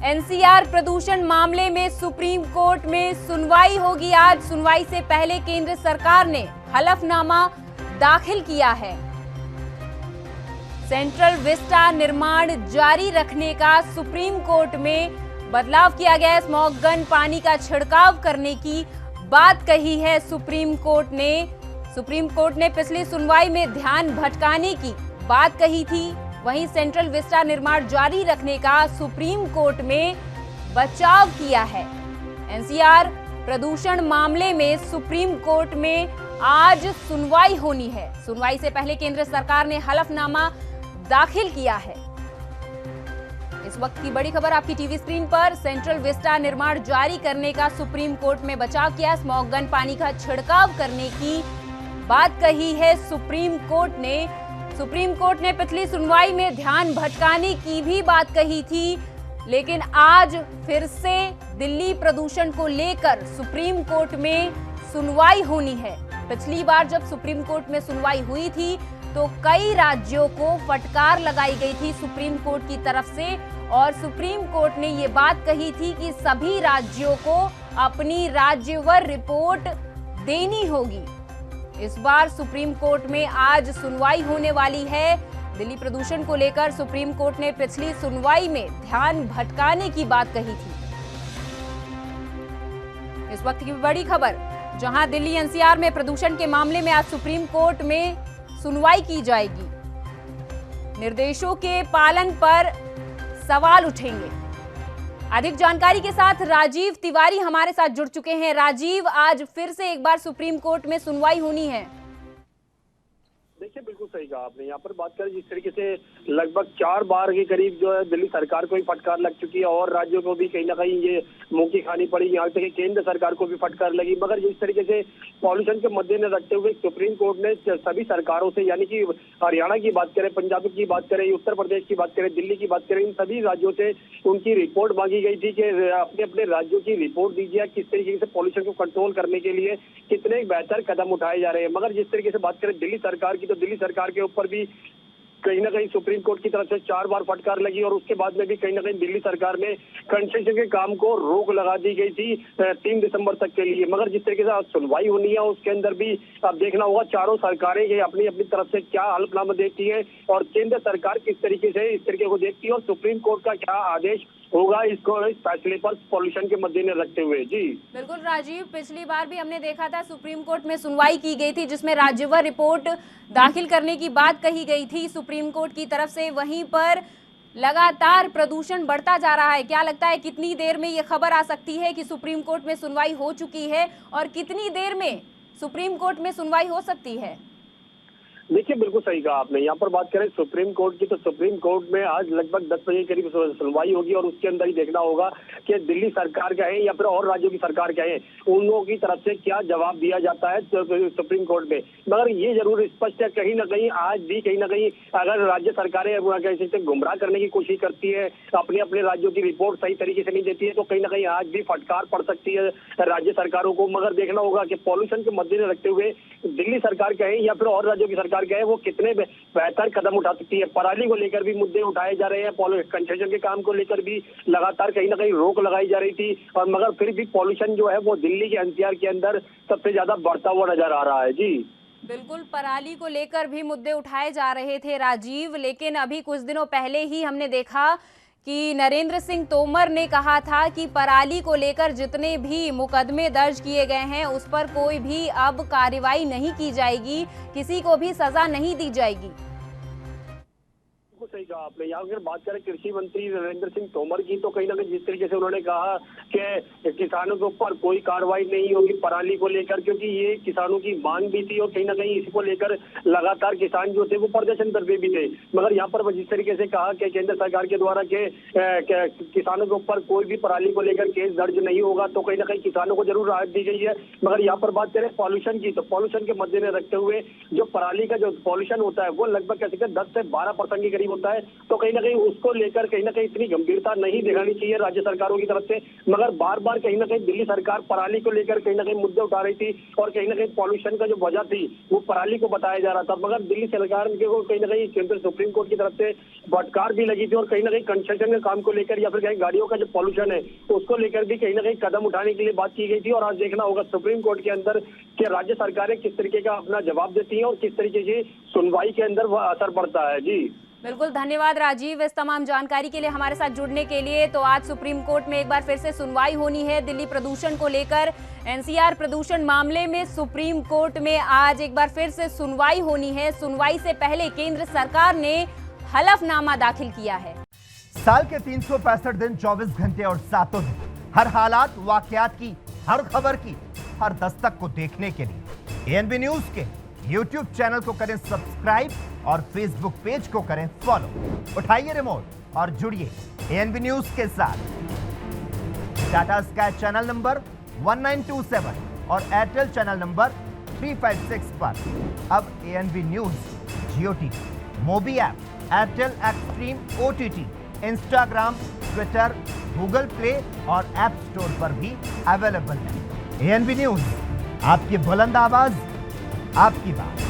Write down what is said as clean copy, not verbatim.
NCR प्रदूषण मामले में सुप्रीम कोर्ट में सुनवाई होगी आज। सुनवाई से पहले केंद्र सरकार ने हलफनामा दाखिल किया है। सेंट्रल विस्टा निर्माण जारी रखने का सुप्रीम कोर्ट में बदलाव किया गया है। स्मॉग गन पानी का छिड़काव करने की बात कही है सुप्रीम कोर्ट ने। सुप्रीम कोर्ट ने पिछली सुनवाई में ध्यान भटकाने की बात कही थी। वहीं सेंट्रल विस्टा निर्माण जारी रखने का सुप्रीम कोर्ट में बचाव किया है। एनसीआर प्रदूषण मामले में सुप्रीम कोर्ट में आज सुनवाई होनी है। सुनवाई से पहले केंद्र सरकार ने हलफनामा दाखिल किया है। इस वक्त की बड़ी खबर आपकी टीवी स्क्रीन पर। सेंट्रल विस्टा निर्माण जारी करने का सुप्रीम कोर्ट में बचाव किया। स्मॉग गन पानी का छिड़काव करने की बात कही है सुप्रीम कोर्ट ने। सुप्रीम कोर्ट ने पिछली सुनवाई में ध्यान भटकाने की भी बात कही थी, लेकिन आज फिर से दिल्ली प्रदूषण को लेकर सुप्रीम कोर्ट में सुनवाई होनी है। पिछली बार जब सुप्रीम कोर्ट में सुनवाई हुई थी तो कई राज्यों को फटकार लगाई गई थी सुप्रीम कोर्ट की तरफ से, और सुप्रीम कोर्ट ने ये बात कही थी कि सभी राज्यों को अपनी राज्यवार रिपोर्ट देनी होगी। इस बार सुप्रीम कोर्ट में आज सुनवाई होने वाली है। दिल्ली प्रदूषण को लेकर सुप्रीम कोर्ट ने पिछली सुनवाई में ध्यान भटकाने की बात कही थी। इस वक्त की बड़ी खबर, जहां दिल्ली एनसीआर में प्रदूषण के मामले में आज सुप्रीम कोर्ट में सुनवाई की जाएगी। निर्देशों के पालन पर सवाल उठेंगे। अधिक जानकारी के साथ राजीव तिवारी हमारे साथ जुड़ चुके हैं। राजीव, आज फिर से एक बार सुप्रीम कोर्ट में सुनवाई होनी है। देखिए, बिल्कुल सही कहा आपने। यहाँ पर बात करें जिस तरीके से लगभग 4 बार के करीब जो है दिल्ली सरकार को भी फटकार लग चुकी है और राज्यों को भी कहीं ना कहीं ये मुंह की खानी पड़ी। यहाँ तक कि केंद्र सरकार को भी फटकार लगी, मगर जिस तरीके से पॉल्यूशन के मद्देनजर रखते हुए सुप्रीम कोर्ट ने सभी सरकारों से, यानी कि हरियाणा की बात करें, पंजाब की बात करें, उत्तर प्रदेश की बात करें, दिल्ली की बात करें, इन सभी राज्यों से उनकी रिपोर्ट मांगी गई थी कि अपने अपने राज्यों की रिपोर्ट दीजिए, किस तरीके से पॉल्यूशन को कंट्रोल करने के लिए कितने बेहतर कदम उठाए जा रहे हैं। मगर जिस तरीके से बात करें दिल्ली सरकार की, तो दिल्ली सरकार के ऊपर भी कहीं ना कहीं सुप्रीम कोर्ट की तरफ से 4 बार फटकार लगी और उसके बाद में भी कहीं ना कहीं दिल्ली सरकार में कंस्ट्रक्शन के काम को रोक लगा दी गई थी 3 दिसंबर तक के लिए। मगर जिस तरीके से आज सुनवाई होनी है उसके अंदर भी अब देखना होगा चारों सरकारें ये अपनी अपनी तरफ से क्या हलफनामा देती है और केंद्र सरकार किस तरीके से इस तरीके को देखती है और सुप्रीम कोर्ट का क्या आदेश होगा इस फैसले पर पॉल्यूशन के मद्देनजर रखते हुए। जी बिल्कुल राजीव, पिछली बार भी हमने देखा था सुप्रीम कोर्ट में सुनवाई की गई थी जिसमें राज्यवार रिपोर्ट दाखिल करने की बात कही गई थी सुप्रीम कोर्ट की तरफ से। वहीं पर लगातार प्रदूषण बढ़ता जा रहा है। क्या लगता है कितनी देर में ये खबर आ सकती है कि सुप्रीम कोर्ट में सुनवाई हो चुकी है और कितनी देर में सुप्रीम कोर्ट में सुनवाई हो सकती है? देखिए, बिल्कुल सही कहा आपने। यहाँ पर बात करें सुप्रीम कोर्ट की, तो सुप्रीम कोर्ट में आज लगभग 10 बजे के करीब सुनवाई होगी और उसके अंदर ही देखना होगा कि दिल्ली सरकार कहे या फिर और राज्यों की सरकार कहे, उन लोगों की तरफ से क्या जवाब दिया जाता है सुप्रीम कोर्ट में। मगर ये जरूर स्पष्ट है कहीं ना कहीं आज भी कहीं ना कहीं अगर राज्य सरकारें गुमराह करने की कोशिश करती है, अपने अपने राज्यों की रिपोर्ट सही तरीके से नहीं देती है, तो कहीं ना कहीं आज भी फटकार पड़ सकती है राज्य सरकारों को। मगर देखना होगा कि पॉल्यूशन के मद्देनजर रखते हुए दिल्ली सरकार कहे या फिर और राज्यों की सरकार गए वो कितने बेहतर कदम उठा सकती है। पराली को लेकर भी मुद्दे उठाए जा रहे हैं, कंस्ट्रक्शन के काम को लेकर भी लगातार कहीं ना कहीं रोक लगाई जा रही थी, और मगर फिर भी पॉल्यूशन जो है वो दिल्ली के एनसीआर के अंदर सबसे ज्यादा बढ़ता हुआ नजर आ रहा है। जी बिल्कुल, पराली को लेकर भी मुद्दे उठाए जा रहे थे राजीव, लेकिन अभी कुछ दिनों पहले ही हमने देखा कि नरेंद्र सिंह तोमर ने कहा था कि पराली को लेकर जितने भी मुकदमे दर्ज किए गए हैं उस पर कोई भी अब कार्रवाई नहीं की जाएगी, किसी को भी सजा नहीं दी जाएगी। सही कहा आपने। यहाँ अगर बात करें कृषि मंत्री नरेंद्र सिंह तोमर की, तो कहीं ना कहीं जिस तरीके से उन्होंने कहा कि किसानों के ऊपर कोई कार्रवाई नहीं होगी पराली को लेकर, क्योंकि ये किसानों की मांग भी थी और कहीं ना कहीं इसको लेकर लगातार किसान जो थे वो प्रदर्शन करते भी थे। मगर यहाँ पर जिस तरीके से कहा कि केंद्र सरकार के द्वारा के किसानों के ऊपर कोई भी पराली को लेकर केस दर्ज नहीं होगा, तो कहीं ना कहीं किसानों को जरूर राहत दी गई है। मगर यहाँ पर बात करें पॉल्यूशन की, तो पॉल्यूशन के मद्देनजर रखते हुए जो पराली का जो पॉल्यूशन होता है वो लगभग कैसे 10 से 12% के करीब होता है, तो कहीं ना कहीं उसको लेकर कहीं ना कहीं इतनी गंभीरता नहीं दिखानी चाहिए राज्य सरकारों की तरफ से। मगर बार बार कहीं ना कहीं दिल्ली सरकार पराली को लेकर कहीं ना कहीं मुद्दे उठा रही थी और कहीं ना कहीं पॉल्यूशन का जो वजह थी वो पराली को बताया जा रहा था। मगर दिल्ली सरकार को कहीं ना कहीं केंद्र सुप्रीम कोर्ट की तरफ से फटकार भी लगी थी और कहीं ना कहीं कंस्ट्रक्शन के काम को लेकर या फिर कहीं गाड़ियों का जो पॉल्यूशन है उसको लेकर भी कहीं ना कहीं कदम उठाने के लिए बात की गई थी। और आज देखना होगा सुप्रीम कोर्ट के अंदर कि राज्य सरकारें किस तरीके का अपना जवाब देती हैं और किस तरीके से सुनवाई के अंदर वह असर पड़ता है। जी बिल्कुल, धन्यवाद राजीव इस तमाम जानकारी के लिए, हमारे साथ जुड़ने के लिए। तो आज सुप्रीम कोर्ट में एक बार फिर से सुनवाई होनी है दिल्ली प्रदूषण को लेकर। एनसीआर प्रदूषण मामले में सुप्रीम कोर्ट में आज एक बार फिर से सुनवाई होनी है। सुनवाई से पहले केंद्र सरकार ने हलफनामा दाखिल किया है। साल के 365 दिन 24 घंटे और 7 दिन, हर हालात वाकयात की, हर खबर की, हर दस्तक को देखने के लिए एएनबी न्यूज के YouTube चैनल को करें सब्सक्राइब और Facebook पेज को करें फॉलो। उठाइए रिमोट और जुड़िए एएनबी न्यूज के साथ। टाटा स्काई चैनल नंबर 1927 और एयरटेल चैनल नंबर 356 पर अब ANB news Jio TV, Mobi app, Airtel Xstream OTT, Instagram, Twitter, Google Play और ऐप स्टोर पर भी अवेलेबल है। एएनबी न्यूज, आपकी बुलंद आवाज, आपकी बात।